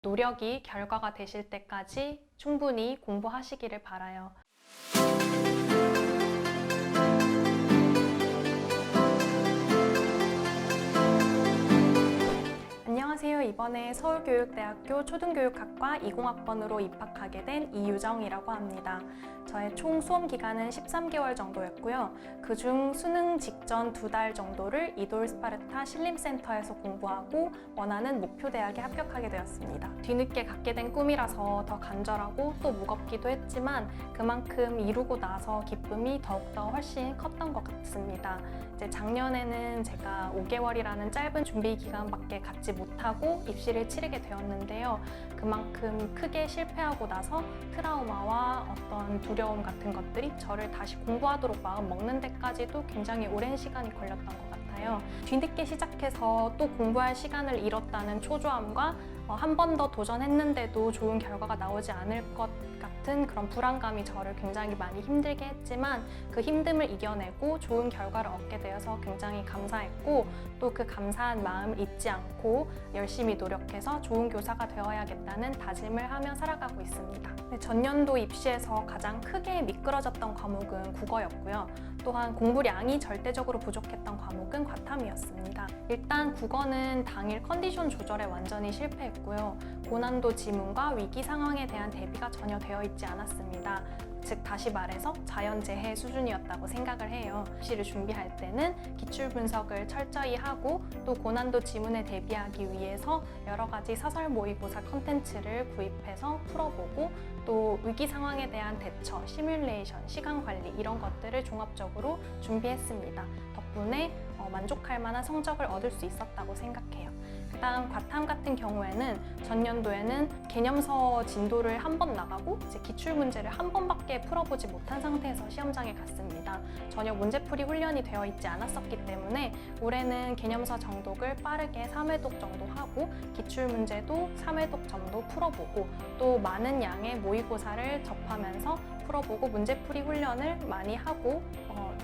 노력이 결과가 되실 때까지 충분히 공부하시기를 바라요. 안녕하세요. 이번에 서울교육대학교 초등교육학과 20학번으로 입학하게 된 이유정이라고 합니다. 저의 총 수험 기간은 13개월 정도였고요. 그중 수능 직전 2달 정도를 이돌 스파르타 신림센터에서 공부하고 원하는 목표 대학에 합격하게 되었습니다. 뒤늦게 갖게 된 꿈이라서 더 간절하고 또 무겁기도 했지만 그만큼 이루고 나서 기쁨이 더욱더 훨씬 컸던 것 같습니다. 이제 작년에는 제가 5개월이라는 짧은 준비 기간밖에 갖지 못하고 입시를 치르게 되었는데요. 그만큼 크게 실패하고 나서 트라우마와 어떤 두려움 같은 것들이 저를 다시 공부하도록 마음 먹는 데까지도 굉장히 오랜 시간이 걸렸던 것 같아요. 뒤늦게 시작해서 또 공부할 시간을 잃었다는 초조함과 한 번 더 도전했는데도 좋은 결과가 나오지 않을 것 같은 그런 불안감이 저를 굉장히 많이 힘들게 했지만 그 힘듦을 이겨내고 좋은 결과를 얻게 되어서 굉장히 감사했고 또 그 감사한 마음을 잊지 않고 열심히 노력해서 좋은 교사가 되어야겠다는 다짐을 하며 살아가고 있습니다. 전년도 입시에서 가장 크게 미끄러졌던 과목은 국어였고요. 또한 공부량이 절대적으로 부족했던 과목은 과탐이었습니다. 일단 국어는 당일 컨디션 조절에 완전히 실패했고요. 고난도 지문과 위기 상황에 대한 대비가 전혀 되어 있지 않았습니다. 즉 다시 말해서 자연재해 수준이었다고 생각을 해요. 입시를 준비할 때는 기출 분석을 철저히 하고 또 고난도 지문에 대비하기 위해서 여러 가지 사설 모의고사 컨텐츠를 구입해서 풀어보고 또 위기 상황에 대한 대처, 시뮬레이션, 시간 관리 이런 것들을 종합적으로 준비했습니다. 덕분에 만족할 만한 성적을 얻을 수 있었다고 생각해요. 그다음 과탐 같은 경우에는 전년도에는 개념서 진도를 한 번 나가고 이제 기출 문제를 한 번밖에 풀어보지 못한 상태에서 시험장에 갔습니다. 전혀 문제풀이 훈련이 되어 있지 않았었기 때문에 올해는 개념서 정독을 빠르게 3회독 정도 하고 기출 문제도 3회독 정도 풀어보고 또 많은 양의 모의고사를 접하면서 풀어보고 문제풀이 훈련을 많이 하고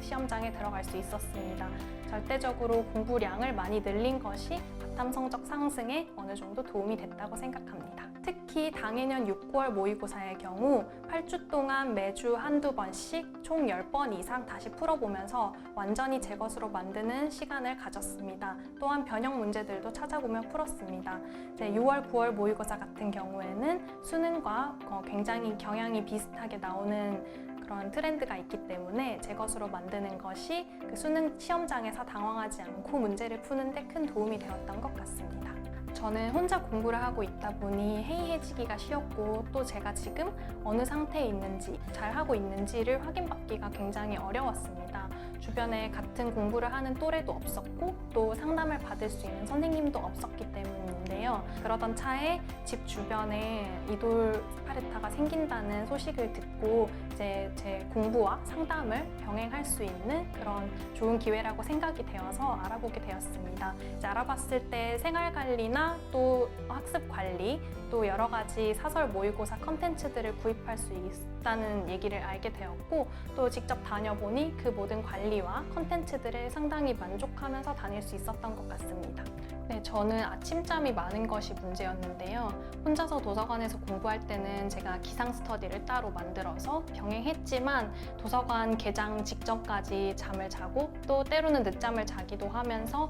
시험장에 들어갈 수 있었습니다. 절대적으로 공부량을 많이 늘린 것이 과탐 성적 상승에 어느 정도 도움이 됐다고 생각합니다. 특히 당해년 6, 9월 모의고사의 경우 8주 동안 매주 한두 번씩 총 10번 이상 다시 풀어보면서 완전히 제 것으로 만드는 시간을 가졌습니다. 또한 변형 문제들도 찾아보며 풀었습니다. 6월, 9월 모의고사 같은 경우에는 수능과 굉장히 경향이 비슷하게 나오는 그런 트렌드가 있기 때문에 제 것으로 만드는 것이 그 수능 시험장에서 당황하지 않고 문제를 푸는데 큰 도움이 되었던 것 같습니다. 저는 혼자 공부를 하고 있다 보니 해이해지기가 쉬웠고 또 제가 지금 어느 상태에 있는지 잘하고 있는지를 확인받기가 굉장히 어려웠습니다. 주변에 같은 공부를 하는 또래도 없었고 또 상담을 받을 수 있는 선생님도 없었기 때문인데요. 그러던 차에 집 주변에 이돌 스파르타가 생긴다는 소식을 듣고 이제 제 공부와 상담을 병행할 수 있는 그런 좋은 기회라고 생각이 되어서 알아보게 되었습니다. 이제 알아봤을 때 생활관리나 또 학습관리 또 여러 가지 사설 모의고사 컨텐츠들을 구입할 수 있다는 얘기를 알게 되었고 또 직접 다녀보니 그 모든 관리와 컨텐츠들을 상당히 만족하면서 다닐 수 있었던 것 같습니다. 네, 저는 아침잠이 많은 것이 문제였는데요. 혼자서 도서관에서 공부할 때는 제가 기상 스터디를 따로 만들어서 병행했지만 도서관 개장 직전까지 잠을 자고 또 때로는 늦잠을 자기도 하면서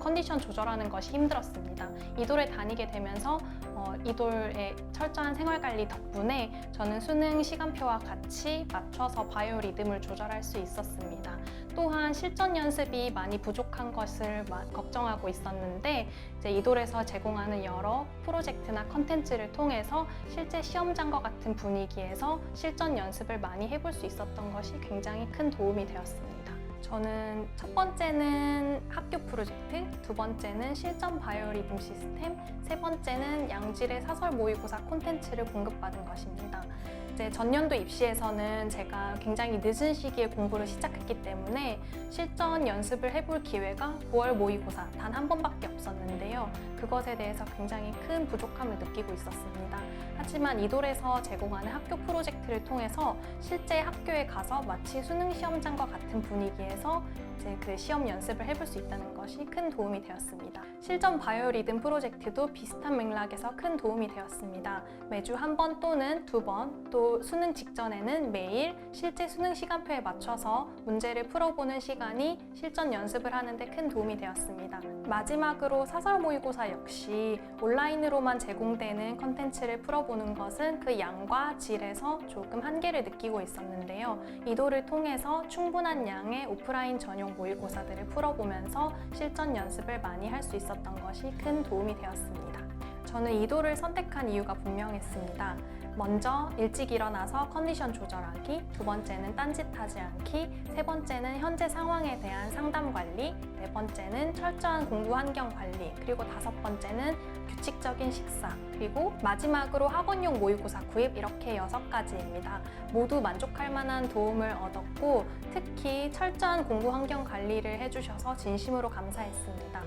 컨디션 조절하는 것이 힘들었습니다. 이돌에 다니게 되면서 이돌의 철저한 생활관리 덕분에 저는 수능 시간표와 같이 맞춰서 바이오 리듬을 조절할 수 있었습니다. 또한 실전 연습이 많이 부족한 것을 걱정하고 있었는데 이제 이돌에서 제공하는 여러 프로젝트나 컨텐츠를 통해서 실제 시험장과 같은 분위기에서 실전 연습을 많이 해볼 수 있었던 것이 굉장히 큰 도움이 되었습니다. 저는 첫 번째는 학교 프로젝트, 두 번째는 실전 바이오리듬 시스템, 세 번째는 양질의 사설 모의고사 콘텐츠를 공급받은 것입니다. 이제 전년도 입시에서는 제가 굉장히 늦은 시기에 공부를 시작했기 때문에 실전 연습을 해볼 기회가 9월 모의고사 단 한 번밖에 없었는데요. 그것에 대해서 굉장히 큰 부족함을 느끼고 있었습니다. 하지만 이돌에서 제공하는 학교 프로젝트를 통해서 실제 학교에 가서 마치 수능 시험장과 같은 분위기에서 이제 그 시험 연습을 해볼 수 있다는 것이 큰 도움이 되었습니다. 실전 바이오 리듬 프로젝트도 비슷한 맥락에서 큰 도움이 되었습니다. 매주 한 번 또는 두 번, 또 수능 직전에는 매일 실제 수능 시간표에 맞춰서 문제를 풀어보는 시간이 실전 연습을 하는데 큰 도움이 되었습니다. 마지막으로 사설 모의고사 역시 온라인으로만 제공되는 컨텐츠를 풀어보는 것은 그 양과 질에서 조금 한계를 느끼고 있었는데요. 이도를 통해서 충분한 양의 오프라인 전용 모의고사들을 풀어보면서 실전 연습을 많이 할 수 있었던 것이 큰 도움이 되었습니다. 저는 이도를 선택한 이유가 분명했습니다. 먼저 일찍 일어나서 컨디션 조절하기, 두 번째는 딴짓하지 않기, 세 번째는 현재 상황에 대한 상담 관리, 네 번째는 철저한 공부 환경 관리, 그리고 다섯 번째는 규칙적인 식사, 그리고 마지막으로 학원용 모의고사 구입, 이렇게 6가지입니다. 모두 만족할 만한 도움을 얻었고 특히 철저한 공부 환경 관리를 해주셔서 진심으로 감사했습니다.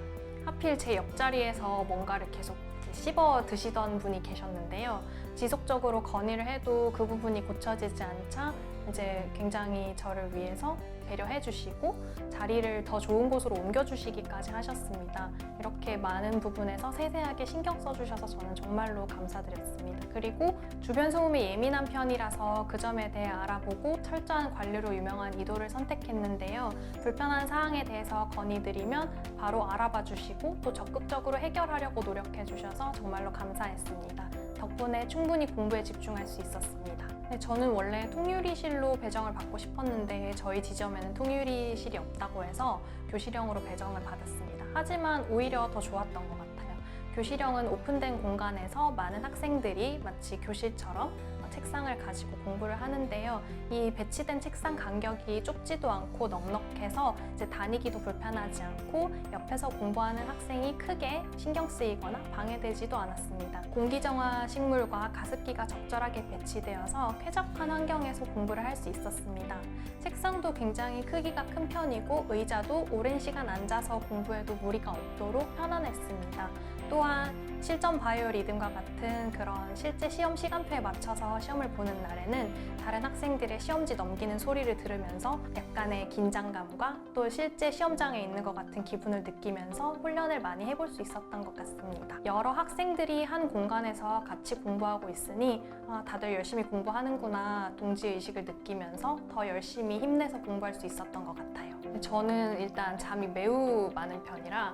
하필 제 옆자리에서 뭔가를 계속 씹어 드시던 분이 계셨는데요. 지속적으로 건의를 해도 그 부분이 고쳐지지 않자 이제 굉장히 저를 위해서 배려해 주시고 자리를 더 좋은 곳으로 옮겨주시기까지 하셨습니다. 이렇게 많은 부분에서 세세하게 신경 써주셔서 저는 정말로 감사드렸습니다. 그리고 주변 소음에 예민한 편이라서 그 점에 대해 알아보고 철저한 관리로 유명한 이도를 선택했는데요. 불편한 사항에 대해서 건의드리면 바로 알아봐 주시고 또 적극적으로 해결하려고 노력해 주셔서 정말로 감사했습니다. 덕분에 충분히 공부에 집중할 수 있었습니다. 네, 저는 원래 통유리실로 배정을 받고 싶었는데 저희 지점에는 통유리실이 없다고 해서 교실형으로 배정을 받았습니다. 하지만 오히려 더 좋았던 것 같아요. 교실형은 오픈된 공간에서 많은 학생들이 마치 교실처럼 책상을 가지고 공부를 하는데요. 이 배치된 책상 간격이 좁지도 않고 넉넉해서 이제 다니기도 불편하지 않고 옆에서 공부하는 학생이 크게 신경 쓰이거나 방해되지도 않았습니다. 공기정화 식물과 가습기가 적절하게 배치되어서 쾌적한 환경에서 공부를 할 수 있었습니다. 책상도 굉장히 크기가 큰 편이고 의자도 오랜 시간 앉아서 공부해도 무리가 없도록 편안했습니다. 또한 실전 바이오 리듬과 같은 그런 실제 시험 시간표에 맞춰서 시험을 보는 날에는 다른 학생들의 시험지 넘기는 소리를 들으면서 약간의 긴장감과 또 실제 시험장에 있는 것 같은 기분을 느끼면서 훈련을 많이 해볼 수 있었던 것 같습니다. 여러 학생들이 한 공간에서 같이 공부하고 있으니 다들 열심히 공부하는구나 동지의식을 느끼면서 더 열심히 힘내서 공부할 수 있었던 것 같아요. 저는 일단 잠이 매우 많은 편이라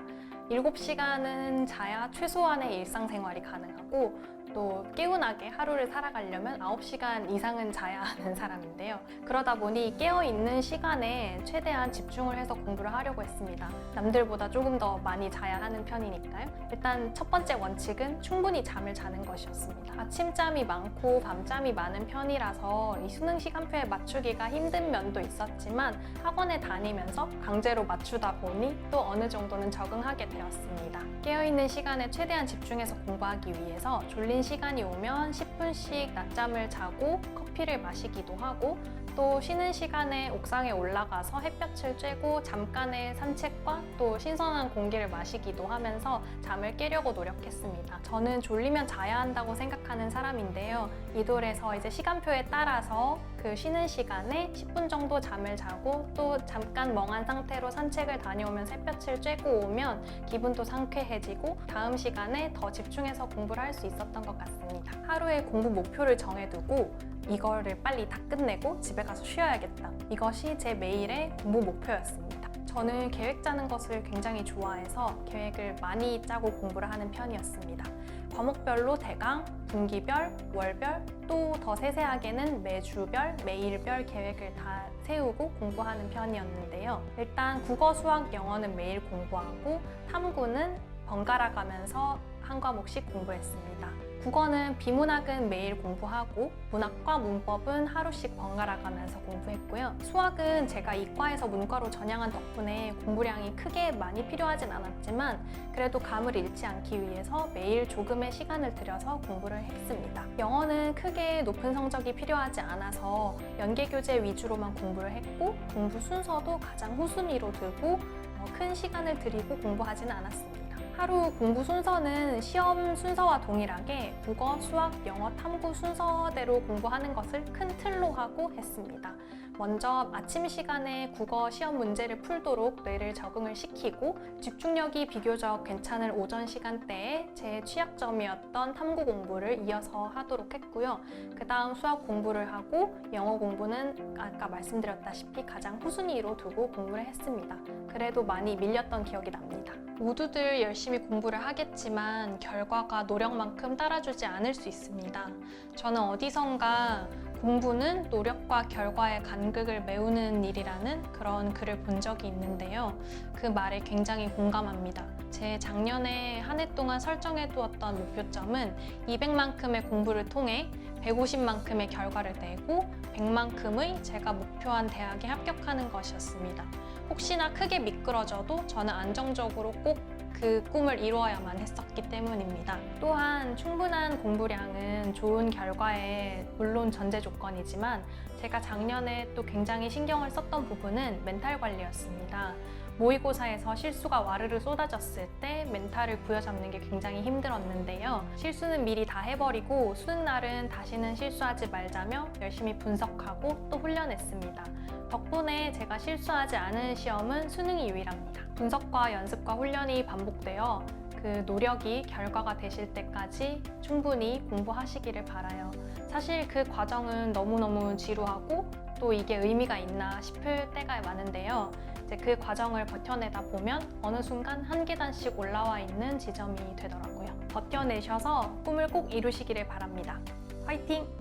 7시간은 자야 최소한의 일상생활이 가능하고 또 개운하게 하루를 살아가려면 9시간 이상은 자야 하는 사람인데요. 그러다 보니 깨어있는 시간에 최대한 집중을 해서 공부를 하려고 했습니다. 남들보다 조금 더 많이 자야 하는 편이니까요. 일단 첫 번째 원칙은 충분히 잠을 자는 것이었습니다. 아침잠이 많고 밤잠이 많은 편이라서 이 수능 시간표에 맞추기가 힘든 면도 있었지만 학원에 다니면서 강제로 맞추다 보니 또 어느 정도는 적응하게 되었습니다. 깨어있는 시간에 최대한 집중해서 공부하기 위해서 졸린 시간이 오면 10분씩 낮잠을 자고 커피를 마시기도 하고 또 쉬는 시간에 옥상에 올라가서 햇볕을 쬐고 잠깐의 산책과 또 신선한 공기를 마시기도 하면서 잠을 깨려고 노력했습니다. 저는 졸리면 자야 한다고 생각하는 사람인데요. 이돌에서 이제 시간표에 따라서 그 쉬는 시간에 10분 정도 잠을 자고 또 잠깐 멍한 상태로 산책을 다녀오면서 햇볕을 쬐고 오면 기분도 상쾌해지고 다음 시간에 더 집중해서 공부를 할 수 있었던 것 같습니다. 하루에 공부 목표를 정해두고 이거를 빨리 다 끝내고 집에 가서 쉬어야겠다. 이것이 제 매일의 공부 목표였습니다. 저는 계획 짜는 것을 굉장히 좋아해서 계획을 많이 짜고 공부를 하는 편이었습니다. 과목별로 대강, 분기별, 월별, 또 더 세세하게는 매주별, 매일별 계획을 다 세우고 공부하는 편이었는데요. 일단 국어, 수학, 영어는 매일 공부하고 탐구는 번갈아 가면서 한 과목씩 공부했습니다. 국어는 비문학은 매일 공부하고 문학과 문법은 하루씩 번갈아 가면서 공부했고요. 수학은 제가 이과에서 문과로 전향한 덕분에 공부량이 크게 많이 필요하진 않았지만 그래도 감을 잃지 않기 위해서 매일 조금의 시간을 들여서 공부를 했습니다. 영어는 크게 높은 성적이 필요하지 않아서 연계교재 위주로만 공부를 했고 공부 순서도 가장 후순위로 두고 큰 시간을 들이고 공부하지는 않았습니다. 하루 공부 순서는 시험 순서와 동일하게 국어, 수학, 영어, 탐구 순서대로 공부하는 것을 큰 틀로 하고 했습니다. 먼저 아침 시간에 국어 시험 문제를 풀도록 뇌를 적응을 시키고 집중력이 비교적 괜찮을 오전 시간대에 제 취약점이었던 탐구 공부를 이어서 하도록 했고요. 그 다음 수학 공부를 하고 영어 공부는 아까 말씀드렸다시피 가장 후순위로 두고 공부를 했습니다. 그래도 많이 밀렸던 기억이 납니다. 모두들 열심히 공부를 하겠지만 결과가 노력만큼 따라주지 않을 수 있습니다. 저는 어디선가 공부는 노력과 결과의 간극을 메우는 일이라는 그런 글을 본 적이 있는데요. 그 말에 굉장히 공감합니다. 제 작년에 한 해 동안 설정해 두었던 목표점은 200만큼의 공부를 통해 150만큼의 결과를 내고 100만큼의 제가 목표한 대학에 합격하는 것이었습니다. 혹시나 크게 미끄러져도 저는 안정적으로 꼭 그 꿈을 이루어야만 했었기 때문입니다. 또한 충분한 공부량은 좋은 결과의 물론 전제 조건이지만 제가 작년에 또 굉장히 신경을 썼던 부분은 멘탈 관리였습니다. 모의고사에서 실수가 와르르 쏟아졌을 때 멘탈을 부여잡는 게 굉장히 힘들었는데요. 실수는 미리 다 해버리고 수능 날은 다시는 실수하지 말자며 열심히 분석하고 또 훈련했습니다. 덕분에 제가 실수하지 않은 시험은 수능이 유일합니다. 분석과 연습과 훈련이 반복되어 그 노력이 결과가 되실 때까지 충분히 공부하시기를 바라요. 사실 그 과정은 너무너무 지루하고 또 이게 의미가 있나 싶을 때가 많은데요. 이제 그 과정을 버텨내다 보면 어느 순간 한 계단씩 올라와 있는 지점이 되더라고요. 버텨내셔서 꿈을 꼭 이루시기를 바랍니다. 화이팅!